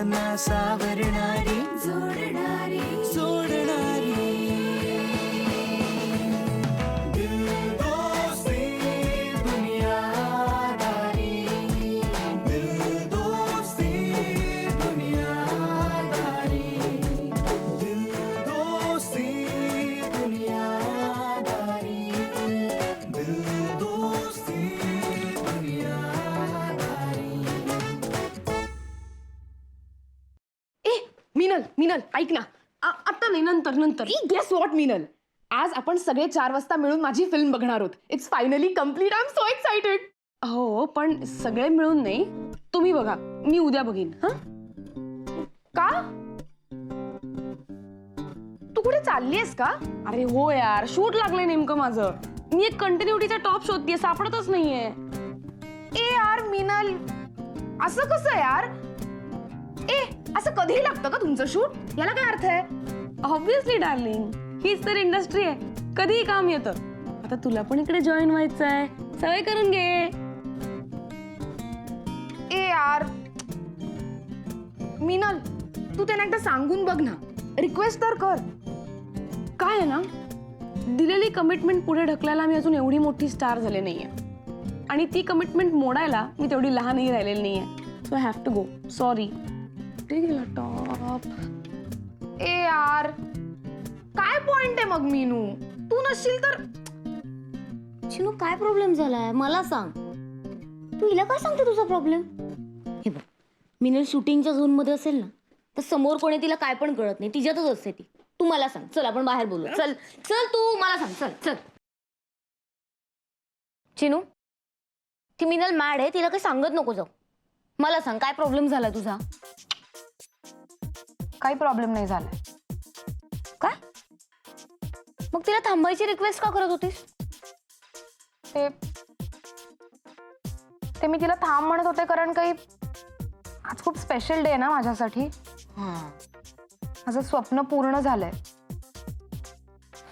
मना सावरणारी जोडणारी जोडणारी दिल दोस्ती दुनियादारी दिल दोस्ती दुनियादारी दिल दोस्ती दुनियादारी दिल दोस्ती दुनियादारी. मिनल मिनल ऐक ना, आता नाही, नंतर नंतर. गेस व्हॉट मिनल, आज आपण सगळे 4 वाजता मिळून माझी फिल्म बघणार आहोत. It's finally complete. I am so excited. हो, पण सगळे मिळून नाही, तुम्ही बघा, मी उद्या बघीन. हा का? तू कुठे चाललीयस का? अरे हो यार, शूट लागलंय नेमकं माझं. मी एक कंटिन्युटीचा टॉप शोधतीये, सापडतच नाहीये. ए यार मिनल, असं कसं यार? असं कधीही लागतं का तुमचं शूट? याला काय अर्थ आहे? ऑब्विसली डार्लिंग, हीच तर इंडस्ट्री आहे, कधीही काम येतं. आता तुला पण इकडे जॉईन व्हायचंय, सवय करून घे. ए यार मिनल, तू त्यांना एकदा सांगून बघ ना, रिक्वेस्ट तर कर. काय आहे ना, दिलेली कमिटमेंट पुढे ढकलायला मी अजून एवढी मोठी स्टार झाले नाहीये, आणि ती कमिटमेंट मोडायला मी तेवढी लहानही राहिलेली नाहीये. So I have to go. Sorry. Top. ए यार, काय पॉइंट आहे मग मीनू? तू नसशील तर. चिनू, काय प्रॉब्लेम झालाय मला सांग. तू हिला काय सांगते तुझा प्रॉब्लेम? हे बघ, मिनल शूटिंगच्या झोन मध्ये असेल ना, तर समोर कोणी तिला काय पण कळत नाही, तिच्यातच असते ती. तू मला सांग, चल आपण बाहेर बोलू. चल चल, तू मला सांग, चल चल. चिनू, ती मिनल मॅड आहे, तिला काही सांगत नको जाऊ. मला सांग, काय प्रॉब्लेम झाला तुझा? काही प्रॉब्लेम नाही झालाय. काय? मग तिला थांबायची रिक्वेस्ट का करत होतीस? ते मी तिला थांब म्हणत होते, कारण काही आज खूप स्पेशल डे आहे ना माझ्यासाठी. माझं स्वप्न पूर्ण झालंय.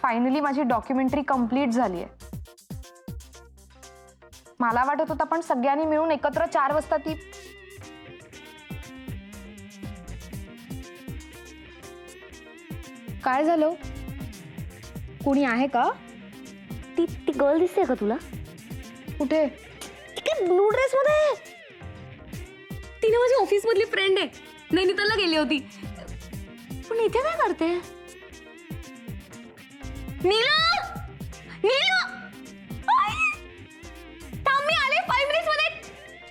फायनली माझी डॉक्युमेंटरी कंप्लीट झालीय. मला वाटत होतं पण सगळ्यांनी मिळून एकत्र 4 वाजता ती. काय झालं? कोणी आहे का? ती गर्ल दिसते का तुला? कुठे? काय ब्लू ड्रेस मध्ये? तिने माझी ऑफिस मधली फ्रेंड आहे, नैनितालला गेली होती. पण इथे काय करते? नीलू, नीलू, थांब, मी आले 5 मिनिट्स मध्ये.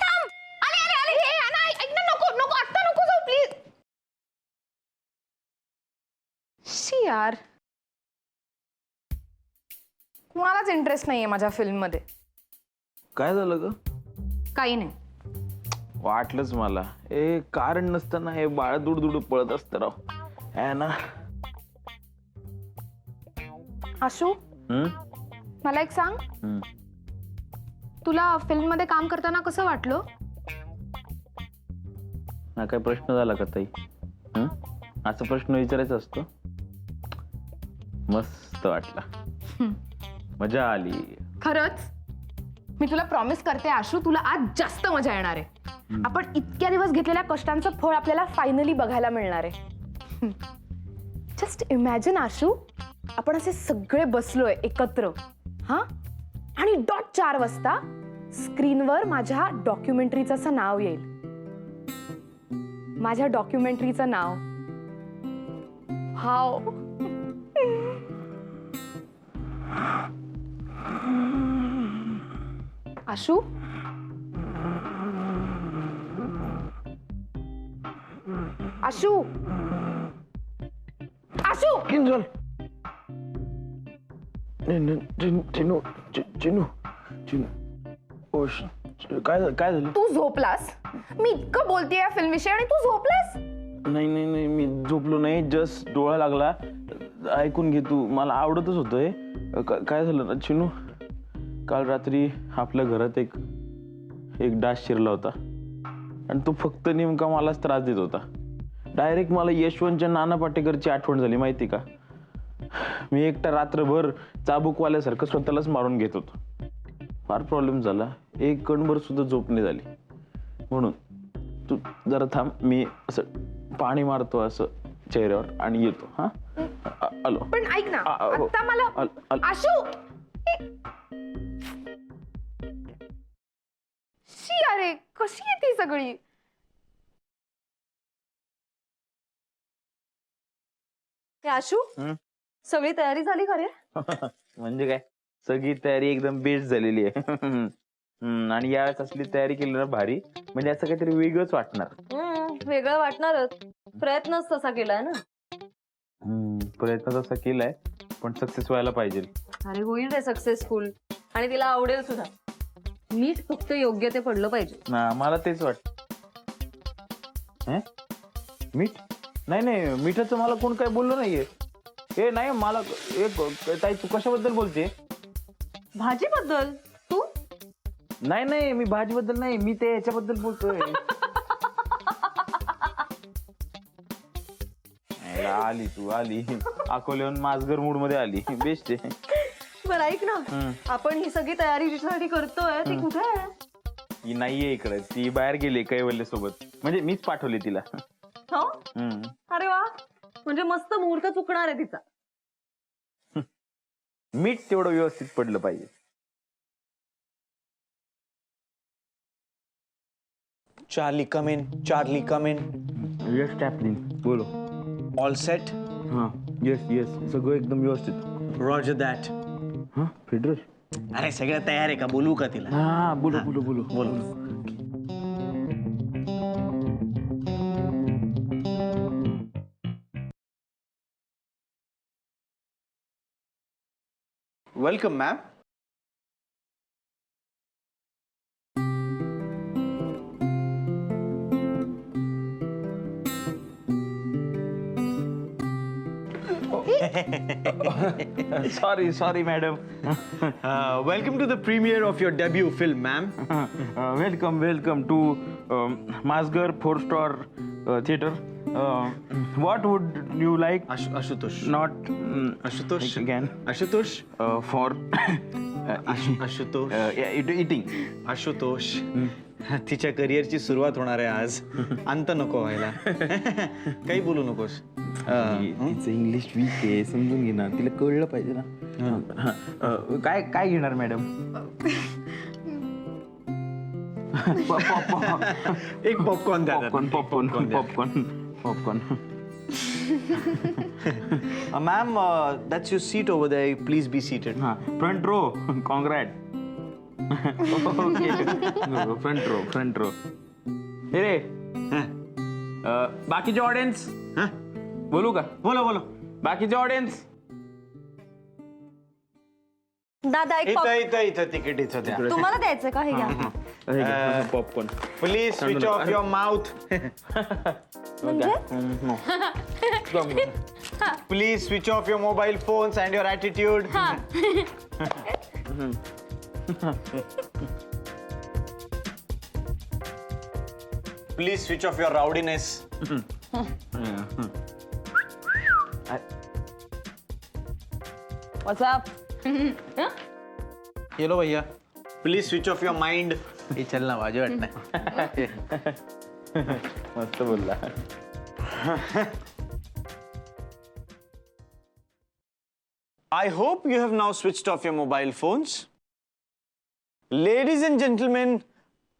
थांब, आले आले आले. हे ना, ऐक ना, नको नको, आता नको जाऊ प्लीज. शी यार, कुणालाच इंटरेस्ट नाहीये माझ्या फिल्म मध्ये. काय झालं ग? काही नाही. वाटलंच मला. कारण नसताना हे बाळ दुडदुड पळत असतं राव. है ना? आशू, मला एक सांग, तुला फिल्म मध्ये काम करताना कसं वाटलं? हा काय प्रश्न झाला का ताई? असा प्रश्न विचारायचा असतो? मस्त वाटला, मजा आली. खरंच मी तुला प्रॉमिस करते आशू, तुला आज जास्त मजा येणार आहे. आपण इतक्या दिवस घेतलेल्या कष्टांचं फळ आपल्याला फायनली बघायला मिळणार आहे. जस्ट इमॅजिन आशू, आपण असे सगळे बसलोय एकत्र, हा, आणि डॉट 4 वाजता स्क्रीनवर माझ्या डॉक्युमेंटरीचं असं नाव येईल. माझ्या डॉक्युमेंटरीचं नाव. हाव. आशू, आशू, आशू. किंजल, चिनू चिनू चिनू. काय काय झालं? तू झोपलास? मी इतकं बोलतेय या फिल्म विषयी आणि तू झोपलास? नाही नाही नाही, मी झोपलो नाही, जस्ट डोळा लागला. ऐकून घे तू, मला आवडतच होतंय. काय झालं ना चिनू, काल रात्री आपल्या घरात एक डास शिरला होता, आणि तो फक्त नेमका मलाच त्रास देत होता. डायरेक्ट मला यशवंतच्या नाना पाटेकरची आठवण झाली, माहिती का? मी एकटा रात्रभर चाबूकवाल्यासारखं स्वतःलाच मारून घेत होतो. फार प्रॉब्लेम झाला, एक कणभर सुद्धा झोप नाही झाली. म्हणून तू जरा थांब, मी असं पाणी मारतो असं चेहऱ्यावर आणि येतो. हा आलो. पण ऐक ना, हो. आता मला आशू शी, अरे कशी आहे ती सगळी. आशू हं? सगळी तयारी झाली का रे? म्हणजे काय, सगळी तयारी एकदम बेस्ट झालेली आहे. आणि यावेळेस असली तयारी केली ना भारी, म्हणजे असं काहीतरी वेगळंच वाटणार. वेगळं वाटणारच. प्रयत्नच तसा केलाय ना. प्रयत्न तसा केलाय, पण सक्सेस व्हायला पाहिजे. अरे होईल रे सक्सेसफुल, आणि तिला आवडेल सुद्धा. मीच फक्त योग्य ते पडलं पाहिजे. मला तेच वाटत. मीठ नाही, मिठाचं मला कोण काय बोललो नाहीये. हे नाही, मला ताई तू कशाबद्दल बोलते? भाजीबद्दल. तू नाही, मी भाजीबद्दल नाही, मी ते ह्याच्याबद्दल बोलतोय. आली तू आली, अकोल्याहून मासगर मूड मध्ये आली. बेस्ट आहे. बरं ऐक ना, आपण ही सगळी तयारी जिच्यासाठी करतोय ती कुठे आहे? ही नाहीये इकडे, ती बाहेर गेली कैवल्य सोबत. म्हणजे मीच पाठवली तिला. हो. अरे वा, म्हणजे मस्त मुहूर्त चुकणार आहे तिचा. मीठ तेवढं व्यवस्थित पडलं पाहिजे. Charlie, come in. Charlie, come in. Yes Taplin, बोलो. All set? हां, येस सगळं एकदम व्यवस्थित. Roger that. हां, फेडरल. अरे सगळं तयार आहे का? बोलू का तिला? हां, बोलो. Welcome, ma'am. Sorry, madam. Welcome to the premiere of your debut film, ma'am. Welcome to Masgar 4-star theater. What would you like? Ashutosh. Not Ashutosh. again. Ashutosh. For Ashutosh. eating. Ashutosh, तिच्या करिअरची सुरुवात होणार आहे आज. अंत नको व्हायला. काही बोलू नकोस. तिचं इंग्लिश वीक आहे, समजून घे ना, तिला कळलं पाहिजे ना. काय घेणार मॅडम? एक पॉपकॉर्न द्या. Popcorn. Ma'am, that's your seat over there. Please be seated. हां, front row. Congrats. Front row. रे बाकीचे ऑडियन्स बोलू का? बोलो. बाकीचे ऑडियन्स. दादा एक इथं तिकीट इथं द्या. तुम्हाला द्यायचं का? हे घ्या. Popcorn. Please switch off your mouth. म्हणजे Please switch off your mobile phones and your attitude. Please switch off your rowdiness. What's up? ये लो भैया. Please switch off your mind. हे चल ना, वाजे वाटत नाही. मस्त बोलला. I hope you have now switched off your mobile phones. Ladies and gentlemen,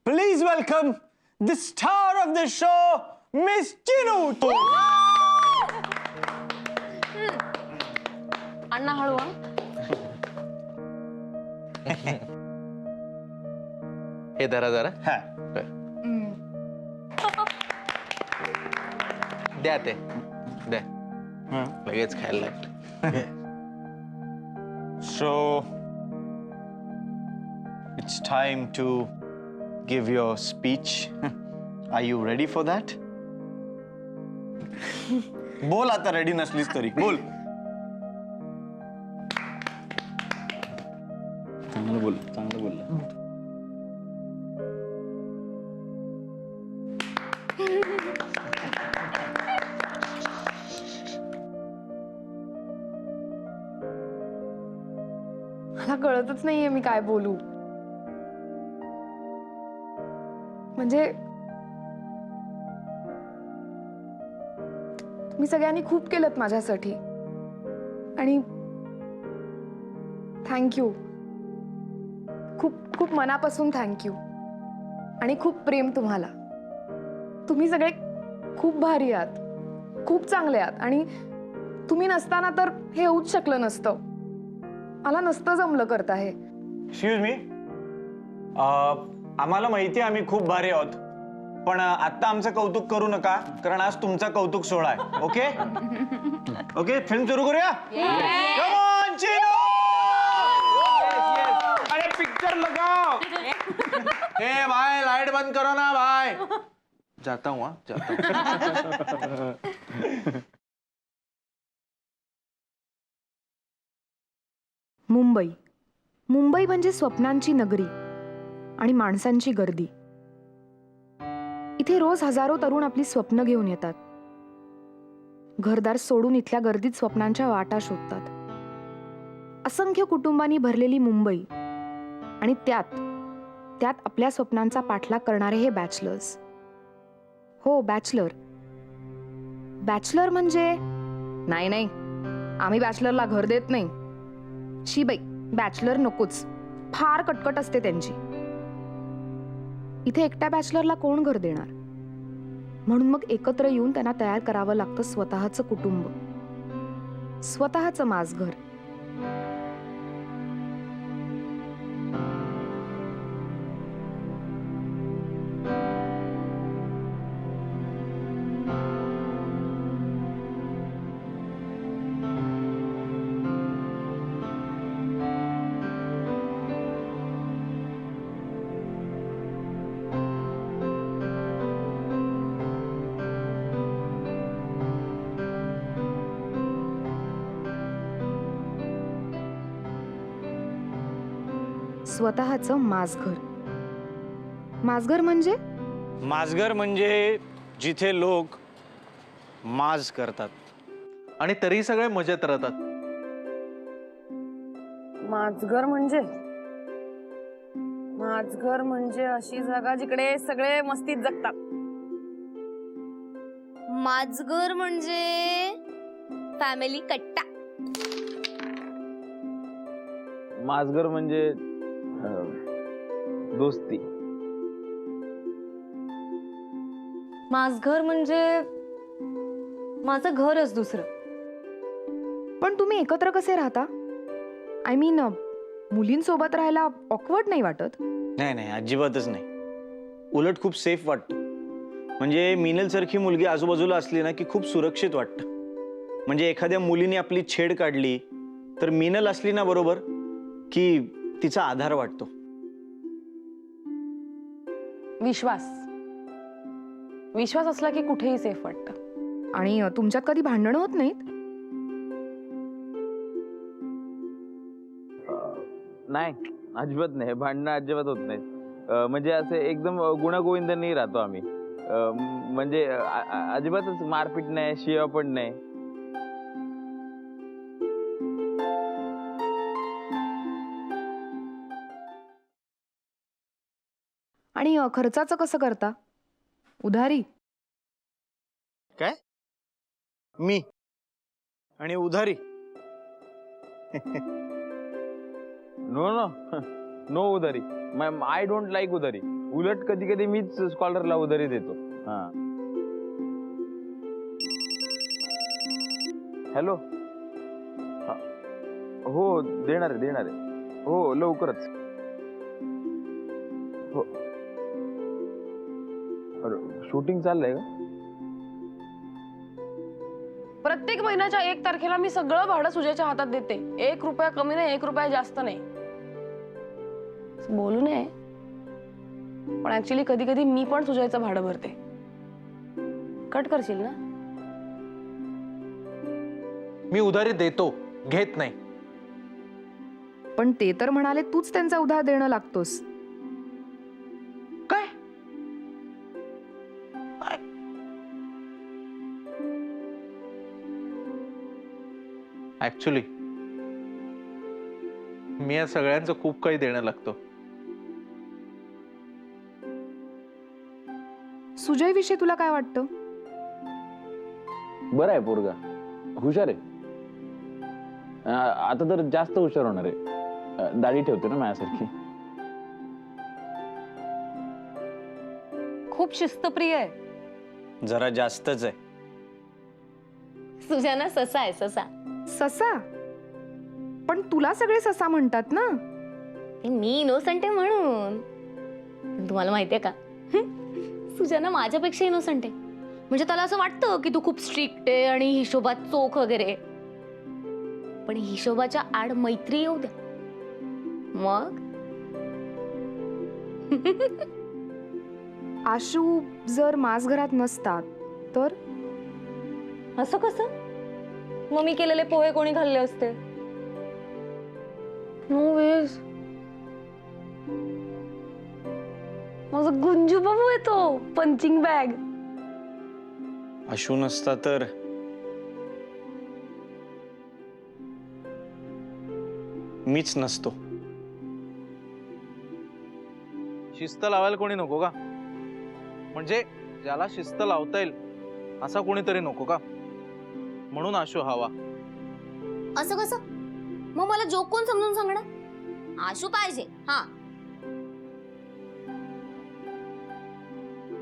please welcome the star of the show, Miss Chinu. अण्णा हळू. हे धरा जरा. द्या ते. द्या. लगेच खायला लागलं. So, it's time to give your speech. Are you ready for that? बोल आता, रेडी नसलीस तरी बोल. चांगलं बोलला. मला कळतच नाहीये मी काय बोलू. म्हणजे तुम्ही सगळ्यांनी खूप केलं माझ्यासाठी आणि थँक्यू, खूप खूप मनापासून थँक्यू. आणि खूप प्रेम तुम्हाला. तुम्ही सगळे खूप भारी आहात, खूप चांगले आहात आणि तुम्ही नसताना तर हे होऊच शकलं नसतं. मला नसतं जमलं करता हे. एक्सक्यूज मी, आम्हाला माहिती आहे आम्ही खूप भारी आहोत, पण आत्ता आमचं कौतुक करू नका, कारण आज तुमचा कौतुक सोहळा आहे. ओके ओके, फिल्म सुरू करूया. Come on, Chinu! अरे पिक्चर लगाओ. ए भाई, लाइट बंद करो ना भाई. जाता हूँ, जाता हूँ. मुंबई, मुंबई म्हणजे स्वप्नांची नगरी आणि माणसांची गर्दी. इथे रोज हजारो तरुण आपली स्वप्न घेऊन येतात. घरदार सोडून इथल्या गर्दीत स्वप्नांच्या वाटा शोधतात. असंख्य कुटुंबांनी भरलेली मुंबई आणि त्यात आपल्या स्वप्नांचा पाठलाग करणारे हे बॅचलर्स. हो, बॅचलर. बॅचलर म्हणजे नाही, आम्ही बॅचलरला घर देत नाही. शी बाई, बॅचलर नकोच, फार कटकट असते त्यांची. इथे एकट्या बॅचलरला कोण घर देणार? म्हणून मग एकत्र येऊन त्यांना तयार करावं लागतं स्वतःचं कुटुंब, स्वतःचं माझघर. स्वतःचं माझघर. माझघर म्हणजे माझघर म्हणजे जिथे लोक माज करतात आणि तरी सगळे मजेत राहतात. माझघर म्हणजे अशी जागा जिकडे सगळे मस्तीत जगतात. माझघर म्हणजे फॅमिली कट्टा. माझघर म्हणजे दोस्ती. माझघर म्हणजे माझं घरच दुसरं. पण तुम्ही एकत्र कसे राहता? आय मीन, मुलींसोबत राहायला ऑकवर्ड नाही वाटत? नाही, अजिबातच नाही. उलट खूप सेफ वाटतं. म्हणजे मिनल सारखी मुलगी आजूबाजूला असली ना की खूप सुरक्षित वाटतं. म्हणजे एखाद्या मुलीने आपली छेड काढली तर मिनल असली ना बरोबर की तिचा आधार वाटतो. विश्वास असला की कुठेही सेफ वाटतं. आणि तुमच्यात कधी भांडणं होत नाहीत? नाही, अजिबात नाही. भांडणं अजिबात होत नाहीत. म्हणजे असे एकदम गुणागोविंदांनी राहतो आम्ही. म्हणजे अजिबातच मारपीट नाही, शिवा पण नाही. आणि खर्चाचं कसं करता? उधारी? काय? मी आणि उधारी? नो उधारी. आय डोंट लाईक उधारी. उलट कधी कधी मीच स्कॉलरला उधारी देतो. हा. हॅलो. हो, देणार आहे. हो, लवकरच. हो. शूटिंग चाललंय का? प्रत्येक महिन्याच्या 1 तारखेला मी सगळं भाडं सुजयच्या हातात देते. 1 रुपया कमी नाही, 1 रुपया जास्त नाही. बोलू नये, पण ऍक्च्युली कधी कधी मी पण सुजयचं भाडं भरते. कट करशील ना? मी उधारी देतो, घेत नाही. पण ते तर म्हणाले तूच त्यांचा उधार देणं लागतोस. काय? ऍक्च्युली मी या सगळ्यांचं खूप काही देणं लागतं. सुजय विषयी तुला काय वाटतं? बरं आहे पोरगा, हुशार आहे. आता तर जास्त हुशार होणार आहे. दाढी ठेवतो ना माझ्यासारखी. खूप शिस्तप्रिय आहे. जरा जास्तच आहे. सुजाना ससा आहे, ससा. ससा? पण तुला सगळे ससा म्हणतात ना. ते मी इनोसंट आहे म्हणून. तुम्हाला माहितीये का, सुजाना माझ्यापेक्षा इनोसंट आहे. म्हणजे त्याला असं वाटतं की तू खूप स्ट्रिक्ट आहे आणि हिशोबात चोख वगैरे, पण हिशोबाच्या आड मैत्री येऊ द्या मग. आशू जर माझ घरात नसतात तर असं कसं? मग मी केलेले पोहे कोणी खाल्ले असते? No veg. माझा गुंजू बाबू येतो, पंचिंग बॅग. आशू नसता तर मीच नसतो. शिस्त लावायला कोणी नको का? म्हणजे ज्याला शिस्त लावता येईल असा कोणीतरी नको का? म्हणून आशू हवा. असं कसं? मग मला जोक कोण समजून सांगणार? आशू पाहिजे. हा,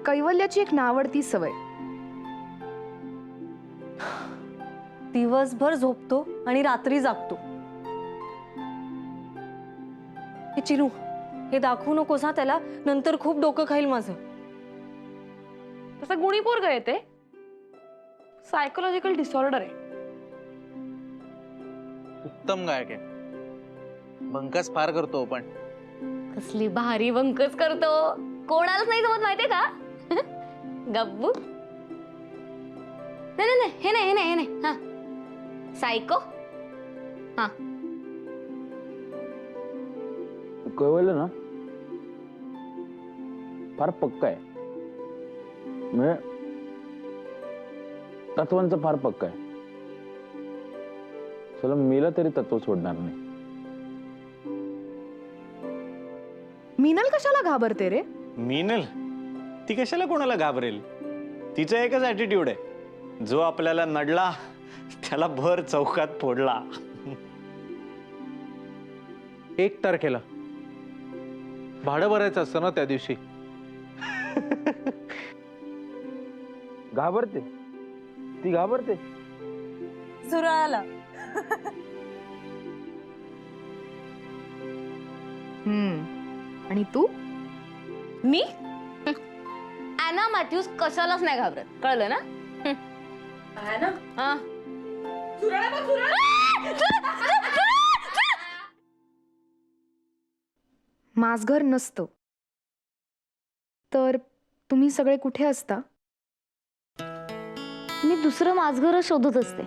कैवल्याची एक नावडती सवय. दिवसभर झोपतो आणि रात्री जागतो. हे चिनू, हे दाखवू नकोस हा त्याला, नंतर खूप डोकं खाईल माझं. तसं गुणी पोरग आहे ते. सायकोलॉजिकल डिसऑर्डर आहे. उत्तम गायक आहे. बंकस फार करतो पण. कसली भारी वंकच करतो. कोणालाच नाही जमत माहितीये का? गब्बू. नाही नाही नाही, हे नाही, हे नाही, हे नाही. हा, सायको. हा, कैवल्य ना फार पक्का आहे. म्हणजे तत्वांचा फार पक्का आहे. चला मेला तरी तत्व सोडणार नाही. मीनल कशाला घाबरते रे? मीनल? ती कशाला कोणाला घाबरेल? तिचा एकच ऍटिट्यूड आहे, जो आपल्याला नडला त्याला भर चौकात फोडला. 1 तारखेला भाडं भरायचं असतं ना त्या दिवशी. घाबरते ती, घाबरते. सुराळाला. आणि तू? मी ॲना मॅथ्यूज कशालाच नाही घाबरत, कळलं ना? हा. माझघर नसतं तर तुम्ही सगळे कुठे असता? मी दुसरं माझघर शोधत असते.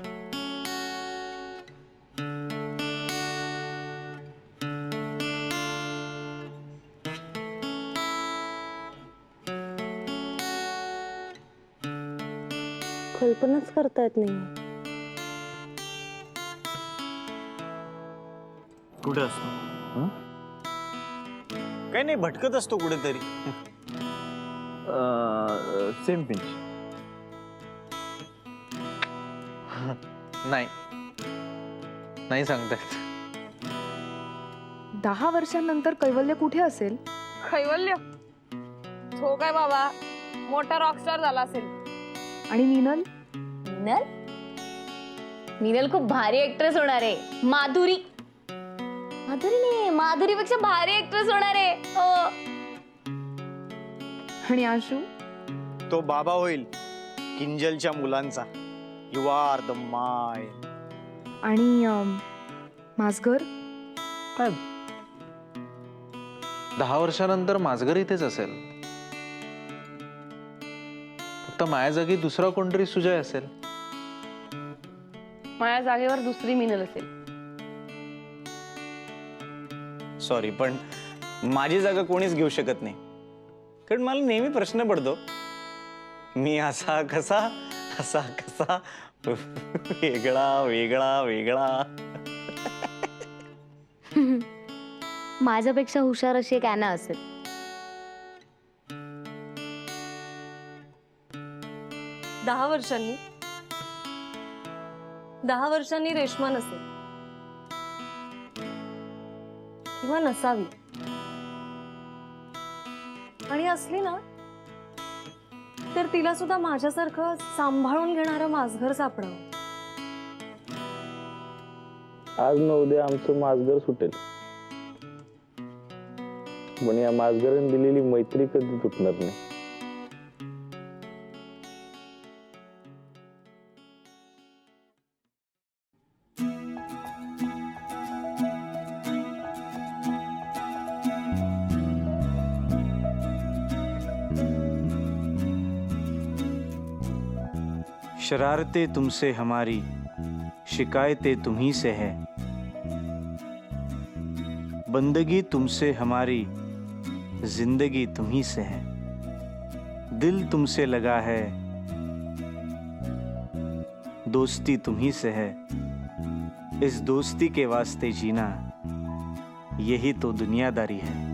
कल्पनाच करता येत नाही. कुठे असतो? काही नाही, भटकत असतो कुठेतरी. Same pinch. नाही नाही सांगतायत. 10 वर्षांनंतर कैवल्य कुठे असेल? कैवल्य हो काय बाबा, मोठा रॉकस्टार झाला असेल. आणि मीनल? मीनल? मीनल खूप भारी ऍक्ट्रेस होणार आहे. माधुरी. माधुरी नाही, माधुरीपेक्षा भारी ऍक्ट्रेस होणार आहे. हो. आणि आशू? तो बाबा होईल किंजलच्या मुलांचा. यू आर द माय. आणि माझघर? काय 10 वर्षानंतर माझघर इथेच असेल. फक्त माझ्या जागी दुसरा कोणतरी सुजय असेल. माझ्या जागेवर दुसरी मिनल असेल. सॉरी, पण माझी जागा कोणीच घेऊ शकत नाही. कारण मला नेहमी प्रश्न पडतो, मी असा कसा वेगळा वेगळा वेगळा. माझ्यापेक्षा हुशार अशी एक ॲना असेल. 10 वर्षांनी 10 वर्षांनी रेश्मा नसेल किंवा नसावी, आणि असली ना तर तिला सुद्धा माझ्यासारखं सांभाळून घेणारं माझघर सापडावं. आज न उद्या आमचं माझघर सुटेल, पण या माझघराने दिलेली मैत्री कधी तुटणार नाही. शरारतें तुमसे हमारी, शिकायतें तुम्ही से है, बंदगी तुमसे हमारी, जिंदगी तुम्ही से है, दिल तुमसे लगा है, दोस्ती तुम्ही से है, इस दोस्ती के वास्ते जीना यही तो दुनियादारी है.